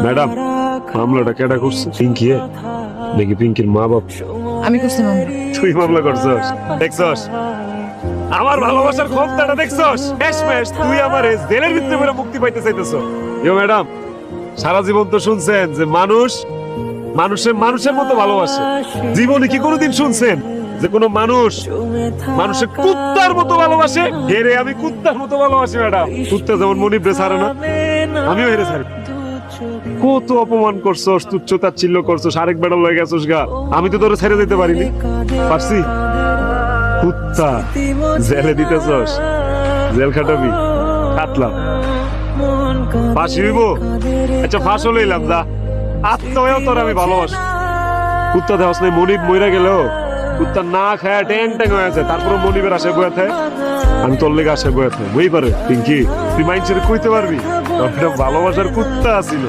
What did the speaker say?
Madam, মামলাটা কেডা করছে? পিঙ্কি নাকি পিঙ্কির মা বাপ? আমি করছি মামলা। তুই মামলা করছস? দেখছস আমার ভালোবাসার ক্ষমতাটা? দেখছস শেষমেশ তুই আমার জেলের ভিতরে করে মুক্তি পাইতে চাইতেছ। ইয়ো ম্যাডাম, সারা জীবন তো শুনছেন যে মানুষ মানুষের মতো ভালোবাসে। জীবনে কি কোনোদিন শুনছেন যে কোনো মানুষ মানুষের কুত্তার মতো ভালোবাসে? হেরে আমি কুত্তার মতো ভালোবাসি ম্যাডাম। কুত্তা যেমন মনিবরে ছাড়ে না, আমিও হেরে ছাড়ি। কত অপমান করছস, তুচ্ছ তাচ্ছিল্য করছস, আরেক বেড়া লয়ে গেছস গা। আমি তো তোরে ছেড়ে দিতে পারিনি, পারছি? কুত্তা জেলে দিতেছস, জেল খাটাবি, কাটলাম, ফাঁসি হইব। আচ্ছা ফাঁসও লইলাম, যা আত্মহত্যা তোর আমি ভালোবাসি। কুত্তা দেওয়াস নাই, মনিব মইরা গেলেও কুত্তা না খায় ট্যাং ট্যাং হয়ে আছে, তারপরে মনিবের আশায় বয়ে থাকে। আমি তোর লেগে আশায় বয়ে থাকে। বই পারে পিঙ্কি, তুই মাইন্ড ছেড়ে কইতে পারবি তোর একটা ভালোবাসার কুত্তা আছিল।